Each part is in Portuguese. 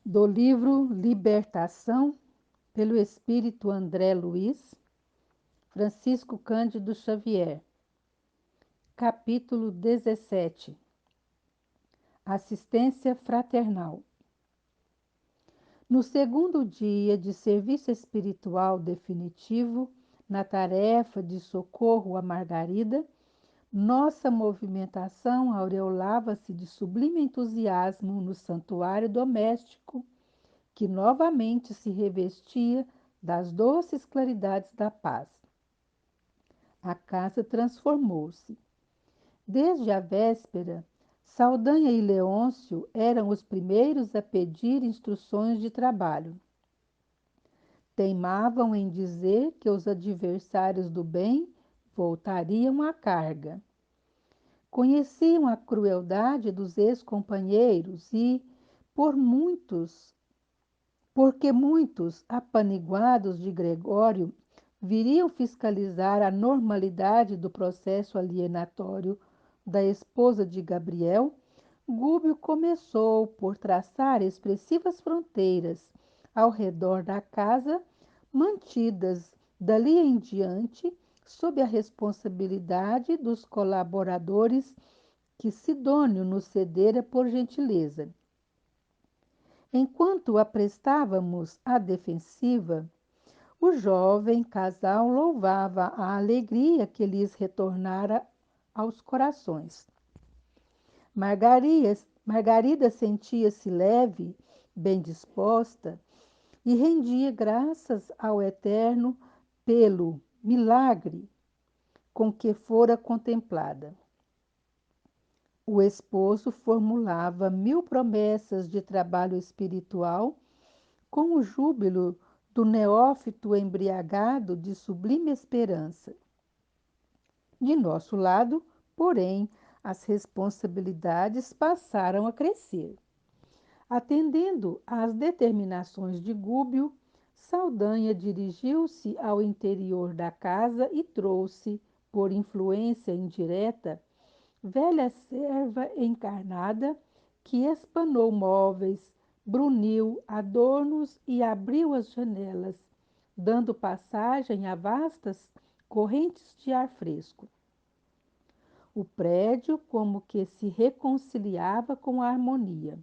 do livro Libertação, pelo espírito André Luiz, Francisco Cândido Xavier. Capítulo 17. Assistência fraternal. No segundo dia de serviço espiritual definitivo, na tarefa de socorro a Margarida, nossa movimentação aureolava-se de sublime entusiasmo no santuário doméstico, que novamente se revestia das doces claridades da paz. A casa transformou-se. Desde a véspera, Saldanha e Leôncio eram os primeiros a pedir instruções de trabalho. Teimavam em dizer que os adversários do bem voltariam à carga. Conheciam a crueldade dos ex-companheiros e, porque muitos, apaniguados de Gregório, viriam fiscalizar a normalidade do processo alienatório da esposa de Gabriel, Gúbio começou por traçar expressivas fronteiras ao redor da casa, mantidas dali em diante sob a responsabilidade dos colaboradores que Sidônio nos cedera por gentileza. Enquanto aprestávamos à defensiva, o jovem casal louvava a alegria que lhes retornara aos corações. Margarida sentia-se leve, bem disposta e rendia graças ao Eterno pelo milagre com que fora contemplada. O esposo formulava 1000 promessas de trabalho espiritual com o júbilo do neófito embriagado de sublime esperança. De nosso lado, porém, as responsabilidades passaram a crescer. Atendendo às determinações de Gúbio, Saldanha dirigiu-se ao interior da casa e trouxe, por influência indireta, velha serva encarnada que espanou móveis, bruniu adornos e abriu as janelas, dando passagem a vastas correntes de ar fresco. O prédio como que se reconciliava com a harmonia.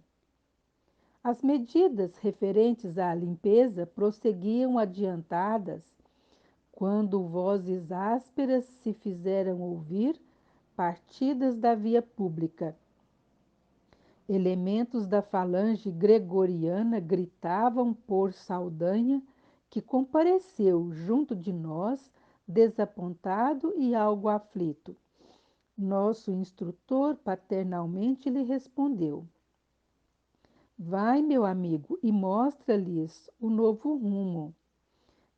As medidas referentes à limpeza prosseguiam adiantadas, quando vozes ásperas se fizeram ouvir, partidas da via pública. Elementos da falange gregoriana gritavam por Saldanha, que compareceu junto de nós, desapontado e algo aflito. Nosso instrutor paternalmente lhe respondeu: vai, meu amigo, e mostra-lhes o novo rumo.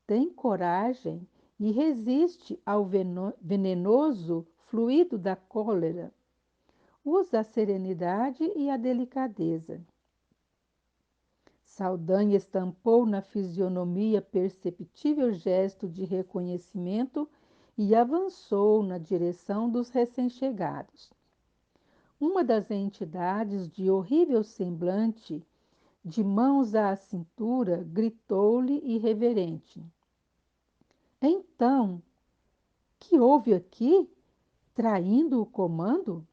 Tem coragem e resiste ao venenoso fluido da cólera. Usa a serenidade e a delicadeza. Saldanha estampou na fisionomia perceptível gesto de reconhecimento e avançou na direção dos recém-chegados. Uma das entidades de horrível semblante, de mãos à cintura, gritou-lhe irreverente: então, que houve aqui? Traindo o comando?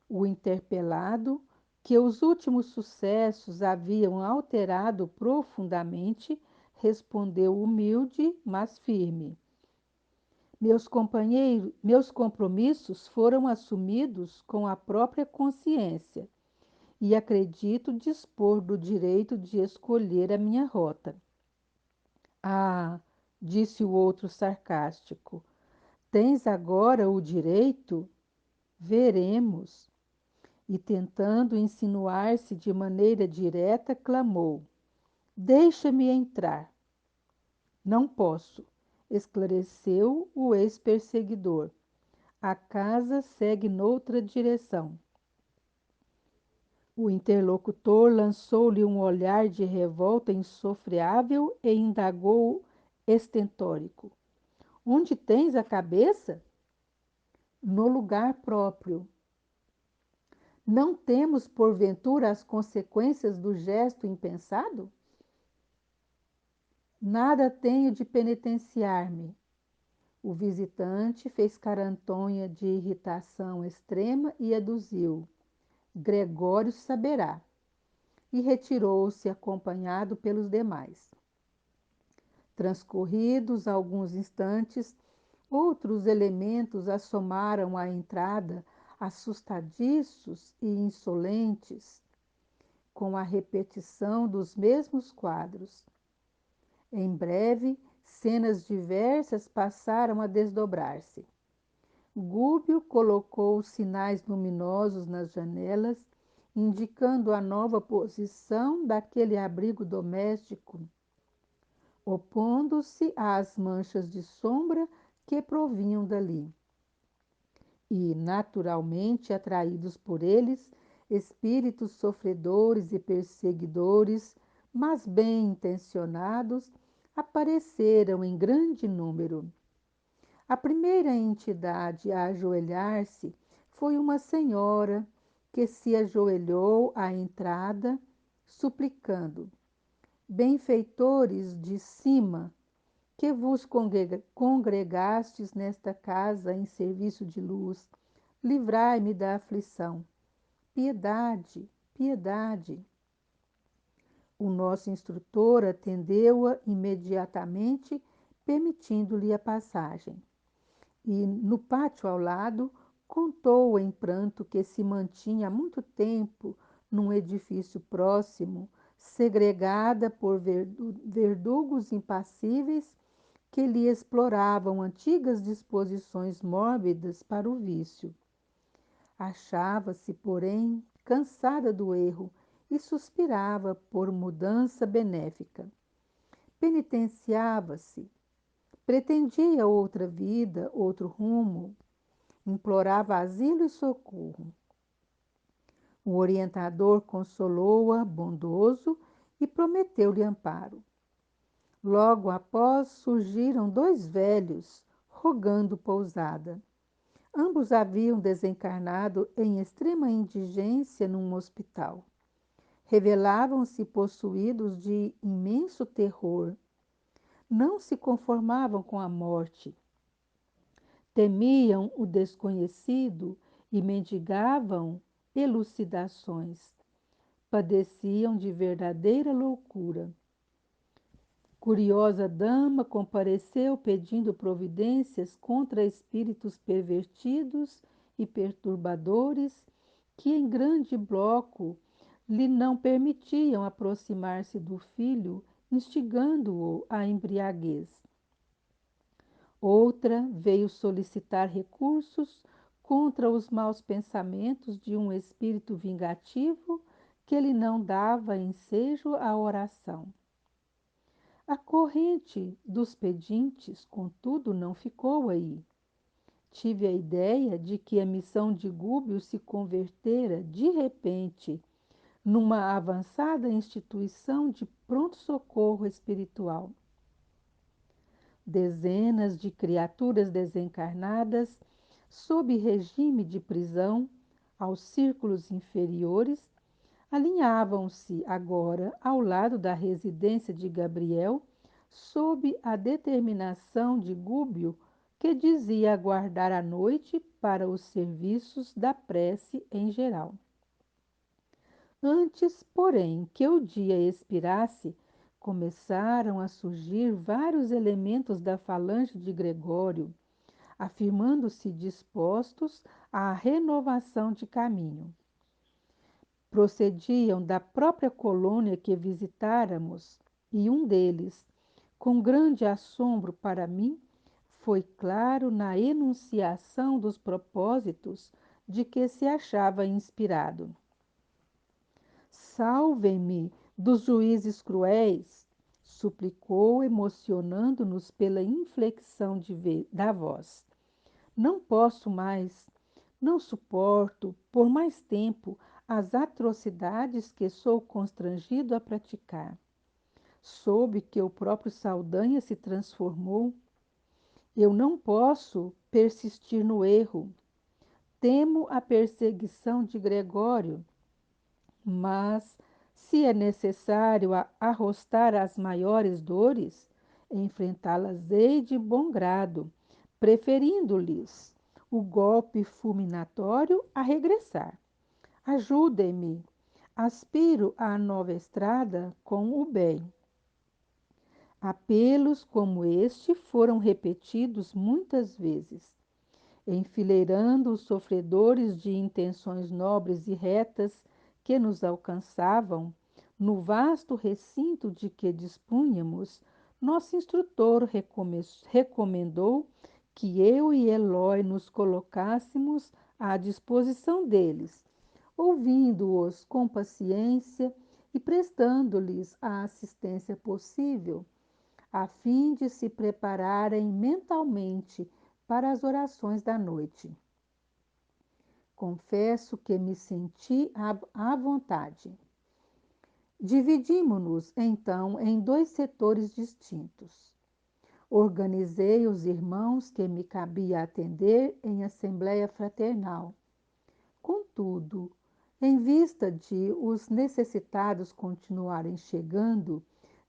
O interpelado, que os últimos sucessos haviam alterado profundamente, respondeu humilde, mas firme: meus compromissos foram assumidos com a própria consciência e acredito dispor do direito de escolher a minha rota. Ah, disse o outro sarcástico, tens agora o direito? Veremos. E tentando insinuar-se de maneira direta, clamou: deixa-me entrar. Não posso, esclareceu o ex-perseguidor. A casa segue noutra direção. O interlocutor lançou-lhe um olhar de revolta insofreável e indagou estentórico: onde tens a cabeça? No lugar próprio. Não temos, porventura, as consequências do gesto impensado? Nada tenho de penitenciar-me. O visitante fez carantonha de irritação extrema e aduziu: Gregório saberá. E retirou-se acompanhado pelos demais. Transcorridos alguns instantes, outros elementos assomaram à entrada, assustadiços e insolentes, com a repetição dos mesmos quadros. Em breve, cenas diversas passaram a desdobrar-se. Gúbio colocou sinais luminosos nas janelas, indicando a nova posição daquele abrigo doméstico, opondo-se às manchas de sombra que provinham dali. E, naturalmente atraídos por eles, espíritos sofredores e perseguidores, mas bem intencionados, apareceram em grande número. A primeira entidade a ajoelhar-se foi uma senhora que se ajoelhou à entrada, suplicando: Benfeitores de cima, que vos congregastes nesta casa em serviço de luz, livrai-me da aflição. Piedade, piedade. O nosso instrutor atendeu-a imediatamente, permitindo-lhe a passagem. E, no pátio ao lado, contou em pranto que se mantinha há muito tempo num edifício próximo, segregada por verdugos impassíveis que lhe exploravam antigas disposições mórbidas para o vício. Achava-se, porém, cansada do erro e suspirava por mudança benéfica. Penitenciava-se, pretendia outra vida, outro rumo, implorava asilo e socorro. O orientador consolou-a, bondoso, e prometeu-lhe amparo. Logo após surgiram dois velhos, rogando pousada. Ambos haviam desencarnado em extrema indigência num hospital. Revelavam-se possuídos de imenso terror. Não se conformavam com a morte. Temiam o desconhecido e mendigavam elucidações. Padeciam de verdadeira loucura. Curiosa dama compareceu pedindo providências contra espíritos pervertidos e perturbadores que, em grande bloco, lhe não permitiam aproximar-se do filho, instigando-o à embriaguez. Outra veio solicitar recursos contra os maus pensamentos de um espírito vingativo que lhe não dava ensejo à oração. A corrente dos pedintes, contudo, não ficou aí. Tive a ideia de que a missão de Gúbio se convertera, de repente, numa avançada instituição de pronto-socorro espiritual. Dezenas de criaturas desencarnadas, sob regime de prisão, aos círculos inferiores, alinhavam-se agora ao lado da residência de Gabriel, sob a determinação de Gúbio, que dizia aguardar a noite para os serviços da prece em geral. Antes, porém, que o dia expirasse, começaram a surgir vários elementos da falange de Gregório, afirmando-se dispostos à renovação de caminho. Procediam da própria colônia que visitáramos, e um deles, com grande assombro para mim, foi claro na enunciação dos propósitos de que se achava inspirado. Salvem-me dos juízes cruéis, suplicou, emocionando-nos pela inflexão da voz. Não posso mais, não suporto, por mais tempo, as atrocidades que sou constrangido a praticar. Soube que o próprio Saldanha se transformou. Eu não posso persistir no erro. Temo a perseguição de Gregório, mas se é necessário arrostar as maiores dores, enfrentá-las-ei de bom grado, preferindo-lhes o golpe fulminatório a regressar. Ajudem-me, aspiro à nova estrada com o bem. Apelos como este foram repetidos muitas vezes, enfileirando os sofredores de intenções nobres e retas que nos alcançavam. No vasto recinto de que dispunhamos, nosso instrutor recomendou que eu e Eloy nos colocássemos à disposição deles, ouvindo-os com paciência e prestando-lhes a assistência possível, a fim de se prepararem mentalmente para as orações da noite. Confesso que me senti à vontade. Dividimo-nos, então, em dois setores distintos. Organizei os irmãos que me cabia atender em assembleia fraternal. Contudo, em vista de os necessitados continuarem chegando,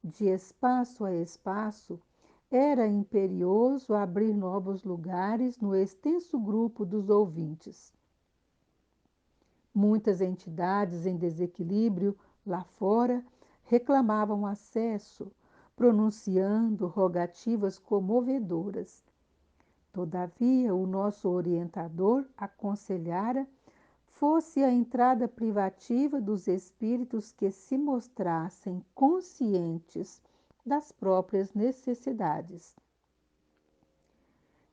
de espaço a espaço, era imperioso abrir novos lugares no extenso grupo dos ouvintes. Muitas entidades em desequilíbrio lá fora reclamavam acesso, pronunciando rogativas comovedoras. Todavia, o nosso orientador aconselhara fosse a entrada privativa dos espíritos que se mostrassem conscientes das próprias necessidades.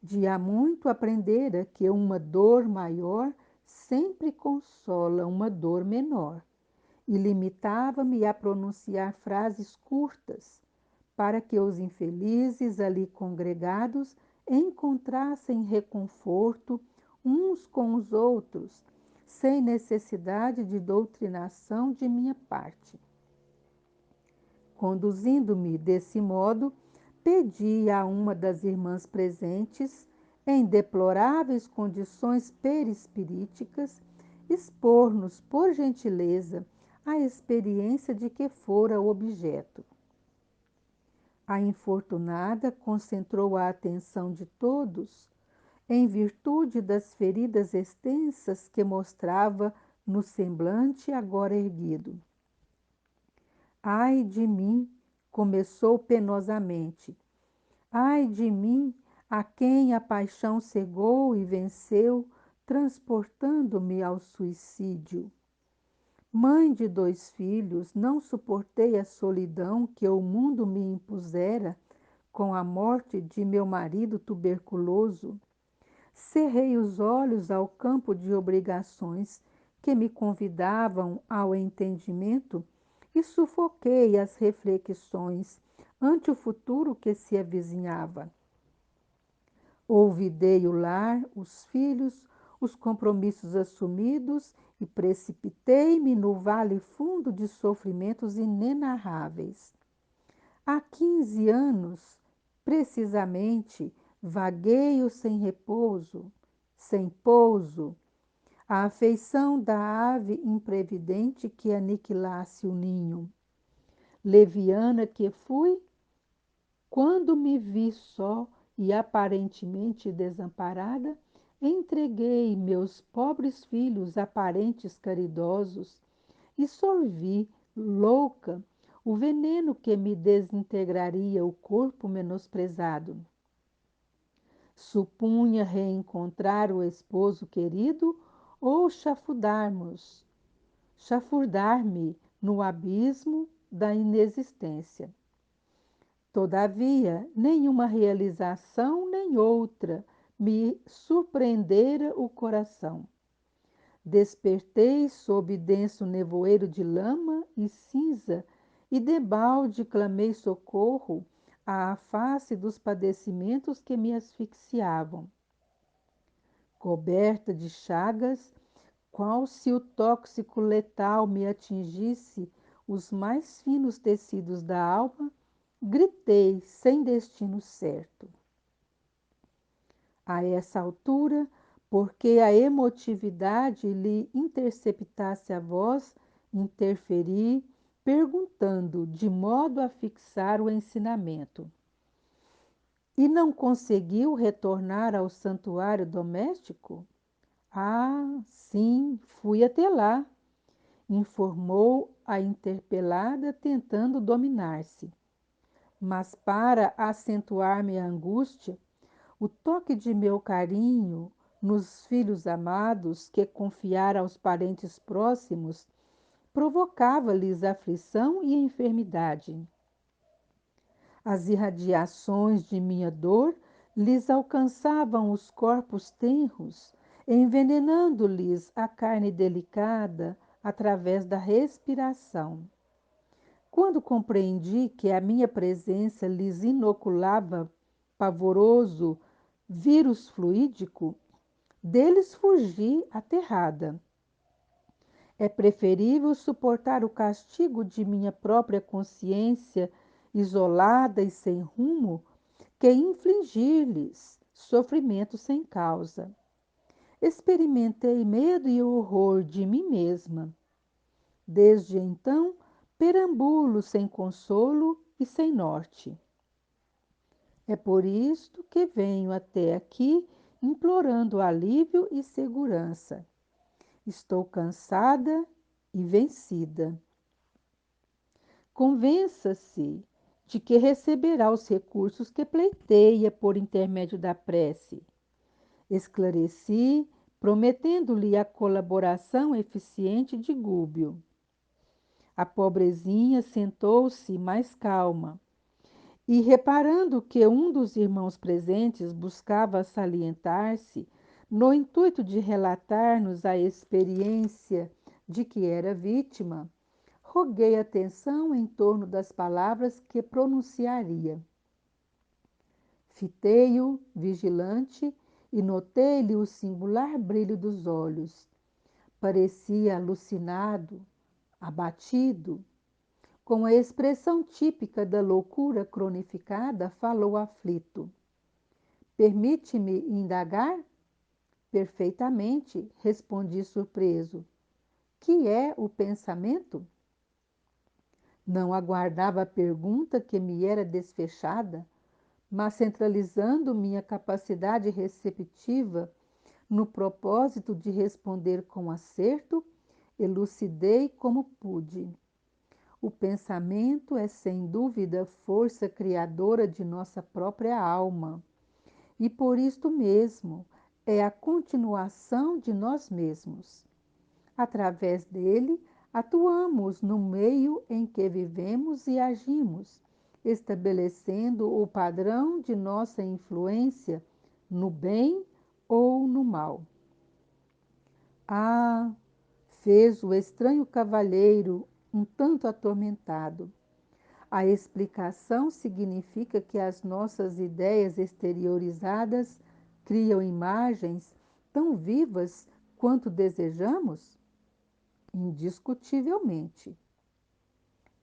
De há muito aprendera que uma dor maior sempre consola uma dor menor, e limitava-me a pronunciar frases curtas, para que os infelizes ali congregados encontrassem reconforto uns com os outros, sem necessidade de doutrinação de minha parte. Conduzindo-me desse modo, pedi a uma das irmãs presentes, em deploráveis condições perispiríticas, expor-nos, por gentileza, a experiência de que fora objeto. A infortunada concentrou a atenção de todos em virtude das feridas extensas que mostrava no semblante agora erguido. Ai de mim, começou penosamente. Ai de mim, a quem a paixão cegou e venceu, transportando-me ao suicídio. Mãe de 2 filhos, não suportei a solidão que o mundo me impusera com a morte de meu marido tuberculoso. Cerrei os olhos ao campo de obrigações que me convidavam ao entendimento e sufoquei as reflexões ante o futuro que se avizinhava. Olvidei o lar, os filhos, os compromissos assumidos e precipitei-me no vale fundo de sofrimentos inenarráveis. Há 15 anos, precisamente, vagueio sem repouso, sem pouso, a afeição da ave imprevidente que aniquilasse o ninho. Leviana que fui, quando me vi só e aparentemente desamparada, entreguei meus pobres filhos a parentes caridosos e sorvi, louca, o veneno que me desintegraria o corpo menosprezado. Supunha reencontrar o esposo querido ou chafurdar-me no abismo da inexistência. Todavia, nenhuma realização nem outra me surpreendera o coração. Despertei sob denso nevoeiro de lama e cinza e debalde clamei socorro à face dos padecimentos que me asfixiavam. Coberta de chagas, qual se o tóxico letal me atingisse os mais finos tecidos da alma, gritei sem destino certo. A essa altura, porque a emotividade lhe interceptasse a voz, interferi, perguntando de modo a fixar o ensinamento. E não conseguiu retornar ao santuário doméstico? Ah, sim, fui até lá, informou a interpelada, tentando dominar-se. Mas para acentuar minha angústia, o toque de meu carinho nos filhos amados que confiara aos parentes próximos provocava-lhes aflição e enfermidade. As irradiações de minha dor lhes alcançavam os corpos tenros, envenenando-lhes a carne delicada através da respiração. Quando compreendi que a minha presença lhes inoculava pavoroso vírus fluídico, deles fugi aterrada. É preferível suportar o castigo de minha própria consciência isolada e sem rumo que infligir-lhes sofrimento sem causa. Experimentei medo e horror de mim mesma. Desde então, perambulo sem consolo e sem norte. É por isto que venho até aqui implorando alívio e segurança. Estou cansada e vencida. Convença-se de que receberá os recursos que pleiteia por intermédio da prece. Esclareci, prometendo-lhe a colaboração eficiente de Gúbio. A pobrezinha sentou-se mais calma e, reparando que um dos irmãos presentes buscava salientar-se, no intuito de relatar-nos a experiência de que era vítima, roguei atenção em torno das palavras que pronunciaria. Fitei-o, vigilante, e notei-lhe o singular brilho dos olhos. Parecia alucinado, abatido. Com a expressão típica da loucura cronificada, falou aflito. Permite-me indagar? Perfeitamente, respondi surpreso. Que é o pensamento? Não aguardava a pergunta que me era desfechada, mas centralizando minha capacidade receptiva no propósito de responder com acerto, elucidei como pude. O pensamento é sem dúvida força criadora de nossa própria alma, e por isto mesmo é a continuação de nós mesmos. Através dele, atuamos no meio em que vivemos e agimos, estabelecendo o padrão de nossa influência no bem ou no mal. Ah, fez o estranho cavalheiro um tanto atormentado. A explicação significa que as nossas ideias exteriorizadas criam imagens tão vivas quanto desejamos? Indiscutivelmente.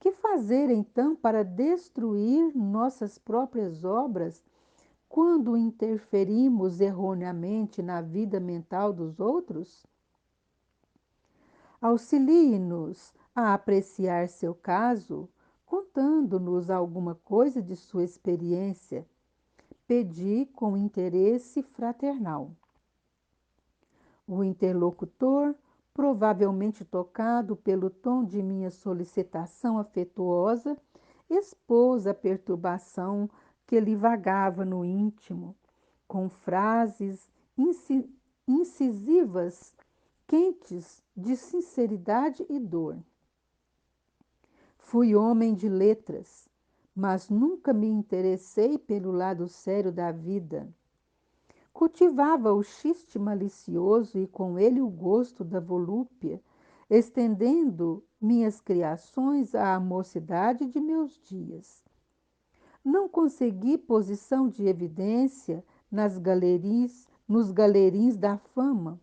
Que fazer então para destruir nossas próprias obras quando interferimos erroneamente na vida mental dos outros? Auxilie-nos a apreciar seu caso, contando-nos alguma coisa de sua experiência. Pedi com interesse fraternal. O interlocutor, provavelmente tocado pelo tom de minha solicitação afetuosa, expôs a perturbação que lhe vagava no íntimo, com frases incisivas, quentes de sinceridade e dor. Fui homem de letras, mas nunca me interessei pelo lado sério da vida. Cultivava o chiste malicioso e com ele o gosto da volúpia, estendendo minhas criações à mocidade de meus dias. Não consegui posição de evidência nos galerins da fama.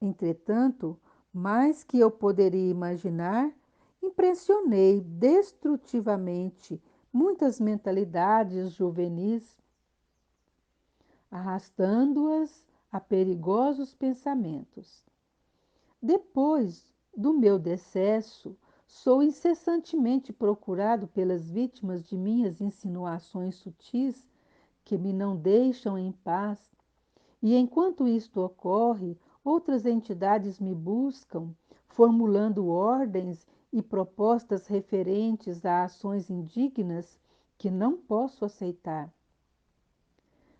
Entretanto, mais que eu poderia imaginar, impressionei destrutivamente muitas mentalidades juvenis, arrastando-as a perigosos pensamentos. Depois do meu decesso, sou incessantemente procurado pelas vítimas de minhas insinuações sutis que me não deixam em paz, e enquanto isto ocorre, outras entidades me buscam, formulando ordens e propostas referentes a ações indignas que não posso aceitar.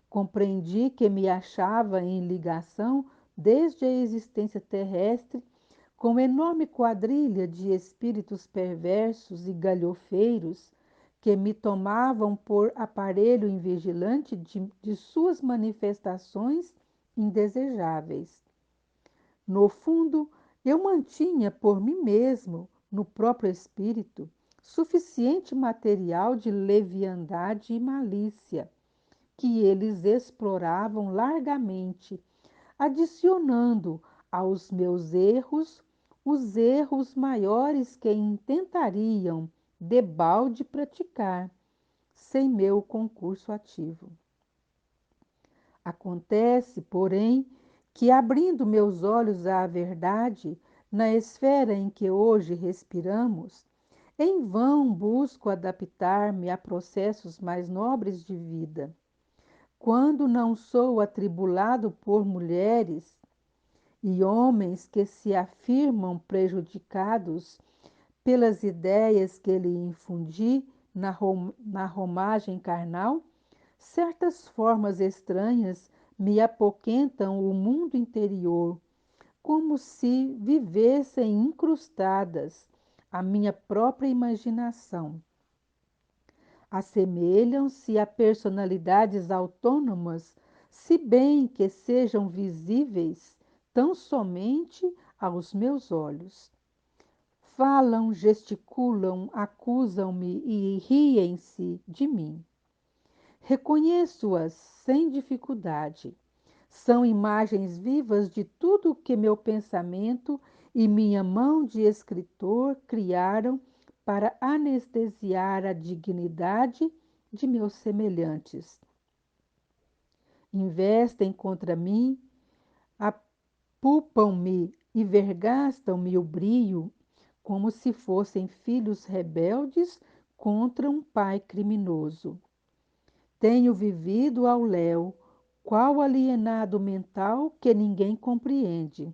Compreendi que me achava em ligação desde a existência terrestre com enorme quadrilha de espíritos perversos e galhofeiros que me tomavam por aparelho invigilante de suas manifestações indesejáveis. No fundo, eu mantinha por mim mesmo, no próprio espírito, suficiente material de leviandade e malícia, que eles exploravam largamente, adicionando aos meus erros os erros maiores que intentariam debalde praticar, sem meu concurso ativo. Acontece, porém, que abrindo meus olhos à verdade, na esfera em que hoje respiramos, em vão busco adaptar-me a processos mais nobres de vida. Quando não sou atribulado por mulheres e homens que se afirmam prejudicados pelas ideias que lhe infundi na romagem carnal, certas formas estranhas me apoquentam o mundo interior, como se vivessem incrustadas à minha própria imaginação. Assemelham-se a personalidades autônomas, se bem que sejam visíveis tão somente aos meus olhos. Falam, gesticulam, acusam-me e riem-se de mim. Reconheço-as sem dificuldade. São imagens vivas de tudo o que meu pensamento e minha mão de escritor criaram para anestesiar a dignidade de meus semelhantes. Investem contra mim, apupam-me e vergastam-me o brio, como se fossem filhos rebeldes contra um pai criminoso. Tenho vivido ao léu, qual alienado mental que ninguém compreende.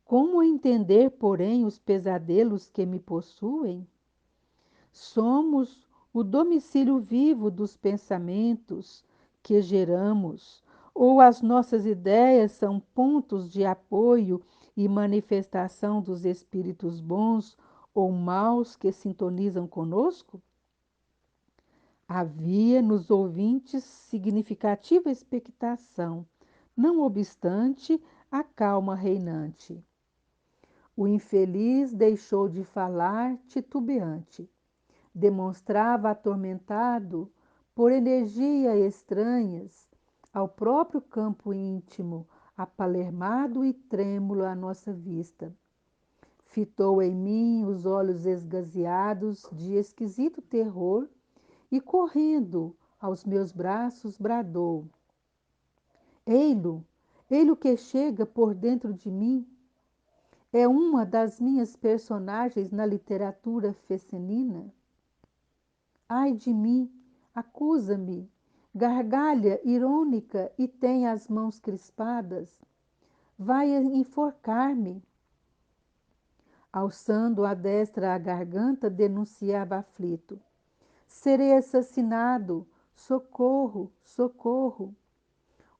Como entender, porém, os pesadelos que me possuem? Somos o domicílio vivo dos pensamentos que geramos, ou as nossas ideias são pontos de apoio e manifestação dos espíritos bons ou maus que sintonizam conosco? Havia nos ouvintes significativa expectação, não obstante a calma reinante. O infeliz deixou de falar titubeante. Demonstrava atormentado por energia estranhas ao próprio campo íntimo, apalermado e trêmulo à nossa vista. Fitou em mim os olhos esgazeados de esquisito terror e, correndo aos meus braços, bradou: Ei-lo, ei-lo que chega por dentro de mim. É uma das minhas personagens na literatura feminina. Ai de mim, acusa-me, gargalha irônica e tem as mãos crispadas. Vai enforcar-me. Alçando a destra à garganta, denunciava aflito. Serei assassinado! Socorro! Socorro!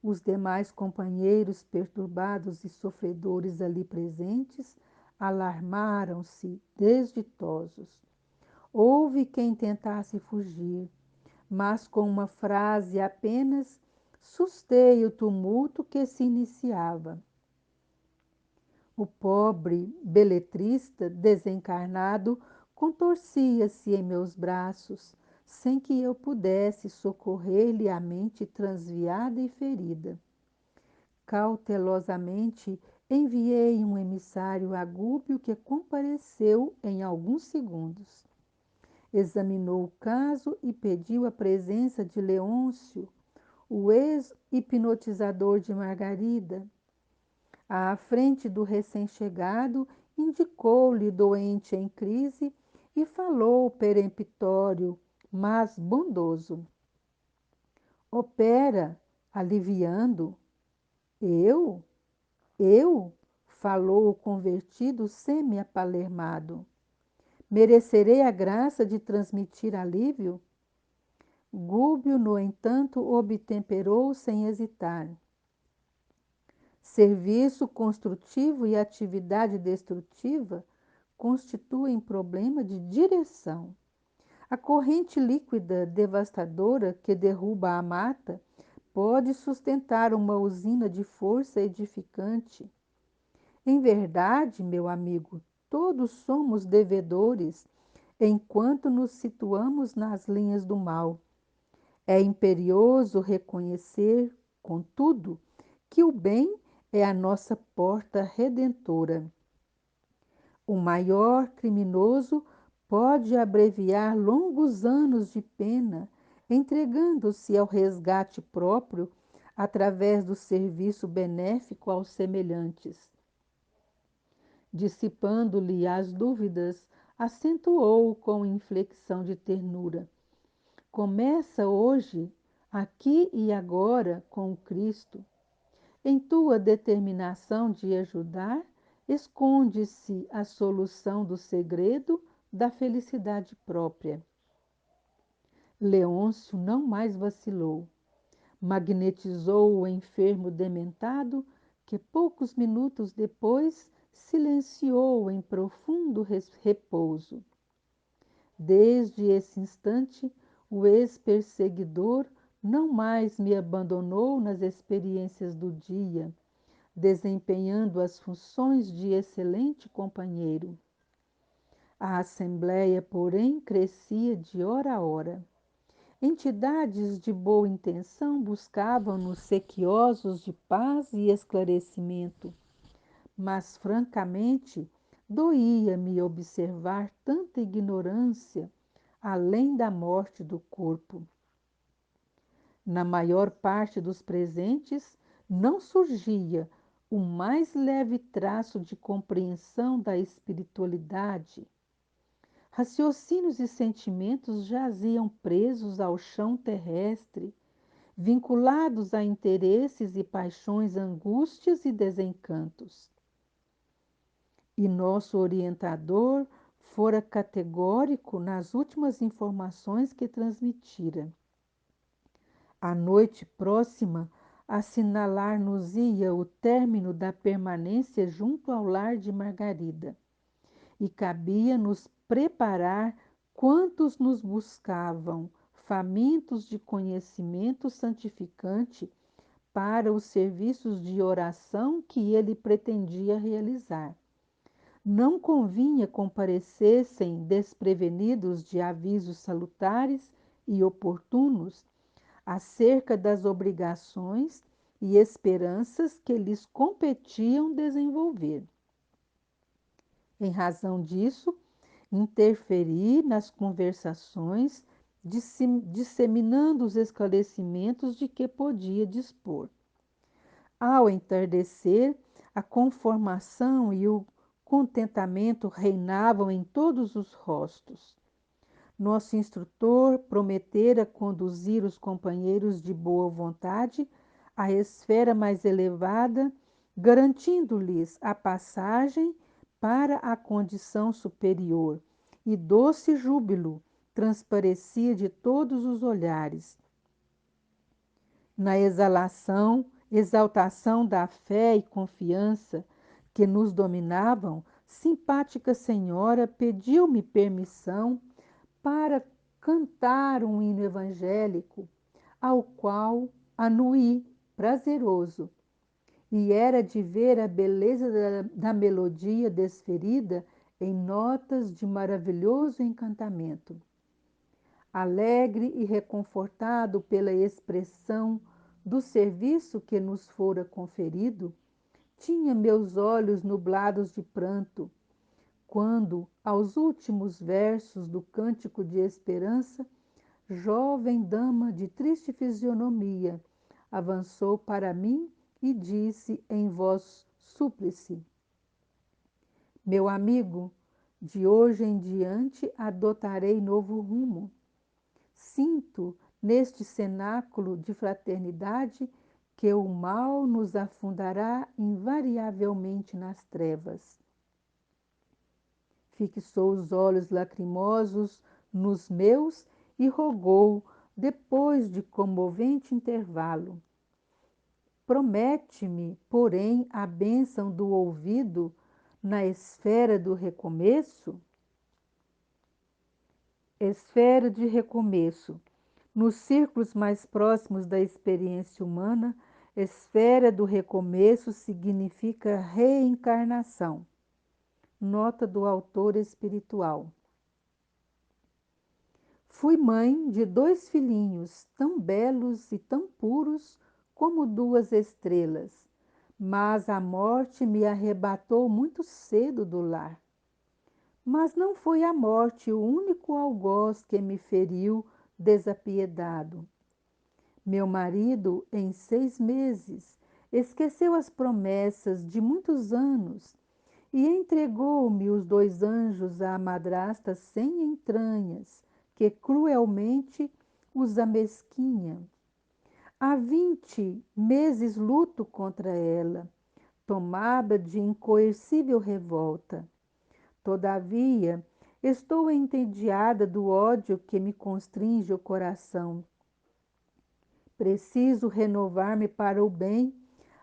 Os demais companheiros, perturbados e sofredores ali presentes, alarmaram-se, desditosos. Houve quem tentasse fugir, mas com uma frase apenas sustei o tumulto que se iniciava. O pobre beletrista desencarnado contorcia-se em meus braços, sem que eu pudesse socorrer-lhe a mente transviada e ferida. Cautelosamente enviei um emissário a Gúbio que compareceu em alguns segundos. Examinou o caso e pediu a presença de Leôncio, o ex-hipnotizador de Margarida, à frente do recém-chegado, indicou-lhe doente em crise e falou peremptório, mas bondoso. Opera, aliviando. Eu? Eu? Falou o convertido semi-apalermado. Merecerei a graça de transmitir alívio? Gúbio, no entanto, obtemperou sem hesitar. Serviço construtivo e atividade destrutiva constituem problema de direção. A corrente líquida devastadora que derruba a mata pode sustentar uma usina de força edificante. Em verdade, meu amigo, todos somos devedores enquanto nos situamos nas linhas do mal. É imperioso reconhecer, contudo, que o bem é a nossa porta redentora. O maior criminoso pode abreviar longos anos de pena, entregando-se ao resgate próprio através do serviço benéfico aos semelhantes. Dissipando-lhe as dúvidas, acentuou com inflexão de ternura. Começa hoje, aqui e agora, com o Cristo. Em tua determinação de ajudar, esconde-se a solução do segredo da felicidade própria. Leôncio não mais vacilou. Magnetizou o enfermo dementado, que poucos minutos depois silenciou em profundo repouso. Desde esse instante, o ex-perseguidor não mais me abandonou nas experiências do dia, desempenhando as funções de excelente companheiro. A assembleia, porém, crescia de hora a hora. Entidades de boa intenção buscavam-nos sequiosos de paz e esclarecimento, mas, francamente, doía-me observar tanta ignorância além da morte do corpo. Na maior parte dos presentes, não surgia o mais leve traço de compreensão da espiritualidade. Raciocínios e sentimentos jaziam presos ao chão terrestre, vinculados a interesses e paixões, angústias e desencantos. E nosso orientador fora categórico nas últimas informações que transmitira. A noite próxima assinalar-nos-ia o término da permanência junto ao lar de Margarida, e cabia-nos preparar quantos nos buscavam, famintos de conhecimento santificante, para os serviços de oração que ele pretendia realizar. Não convinha comparecessem desprevenidos de avisos salutares e oportunos acerca das obrigações e esperanças que lhes competiam desenvolver. Em razão disso, interferi nas conversações, disseminando os esclarecimentos de que podia dispor. Ao entardecer, a conformação e o contentamento reinavam em todos os rostos. Nosso instrutor prometera conduzir os companheiros de boa vontade à esfera mais elevada, garantindo-lhes a passagem para a condição superior, e doce júbilo transparecia de todos os olhares. Na exaltação da fé e confiança que nos dominavam, simpática senhora pediu-me permissão para cantar um hino evangélico, ao qual anuí prazeroso, e era de ver a beleza da melodia desferida em notas de maravilhoso encantamento. Alegre e reconfortado pela expressão do serviço que nos fora conferido, tinha meus olhos nublados de pranto, quando, aos últimos versos do cântico de esperança, jovem dama de triste fisionomia, avançou para mim e disse em voz súplice: Meu amigo, de hoje em diante adotarei novo rumo. Sinto, neste cenáculo de fraternidade, que o mal nos afundará invariavelmente nas trevas. Fixou os olhos lacrimosos nos meus e rogou, depois de comovente intervalo: Promete-me, porém, a bênção do ouvido na esfera do recomeço? Esfera de recomeço. Nos círculos mais próximos da experiência humana, esfera do recomeço significa reencarnação. Nota do autor espiritual. Fui mãe de 2 filhinhos, tão belos e tão puros como 2 estrelas, mas a morte me arrebatou muito cedo do lar. Mas não foi a morte o único algoz que me feriu desapiedado. Meu marido, em 6 meses, esqueceu as promessas de muitos anos e entregou-me os 2 anjos à madrasta sem entranhas, que cruelmente os amesquinha. Há 20 meses luto contra ela, tomada de incoercível revolta. Todavia, estou entediada do ódio que me constringe o coração. Preciso renovar-me para o bem,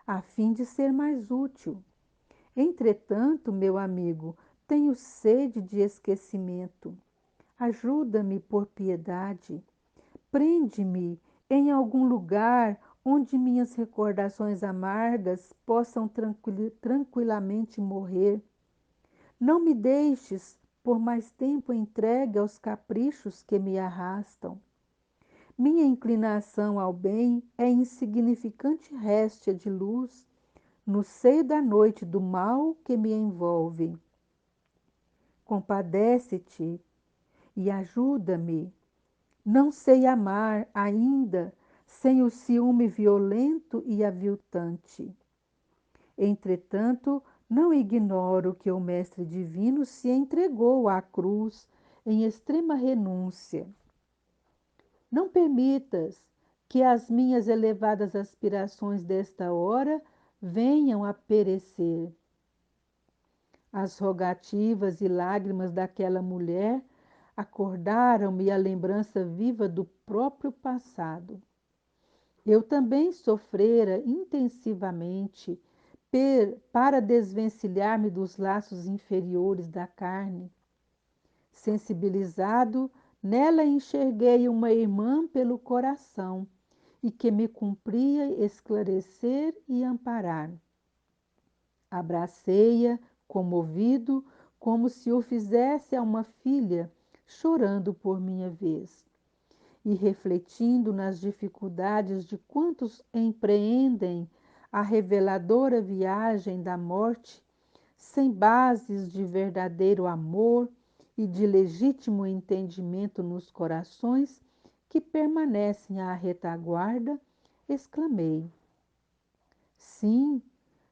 a fim de ser mais útil. Entretanto, meu amigo, tenho sede de esquecimento. Ajuda-me por piedade. Prende-me em algum lugar onde minhas recordações amargas possam tranquilamente morrer. Não me deixes por mais tempo entregue aos caprichos que me arrastam. Minha inclinação ao bem é insignificante réstia de luz no seio da noite do mal que me envolve. Compadece-te e ajuda-me. Não sei amar ainda sem o ciúme violento e aviltante. Entretanto, não ignoro que o Mestre Divino se entregou à cruz em extrema renúncia. Não permitas que as minhas elevadas aspirações desta hora venham a perecer. As rogativas e lágrimas daquela mulher acordaram-me a lembrança viva do próprio passado. Eu também sofrera intensivamente para desvencilhar-me dos laços inferiores da carne. Sensibilizado, nela enxerguei uma irmã pelo coração e que me cumpria esclarecer e amparar. Abracei-a, comovido, como se o fizesse a uma filha, chorando por minha vez. E refletindo nas dificuldades de quantos empreendem a reveladora viagem da morte, sem bases de verdadeiro amor e de legítimo entendimento nos corações que permanecem à retaguarda, exclamei: Sim,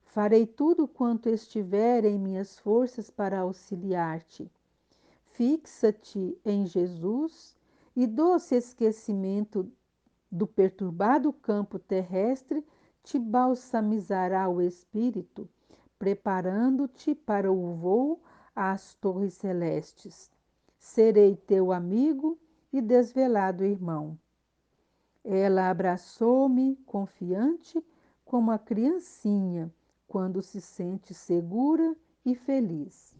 farei tudo quanto estiver em minhas forças para auxiliar-te. Fixa-te em Jesus e doce esquecimento do perturbado campo terrestre te balsamizará o espírito, preparando-te para o voo às torres celestes. Serei teu amigo e desvelado irmão. Ela abraçou-me confiante como a criancinha quando se sente segura e feliz.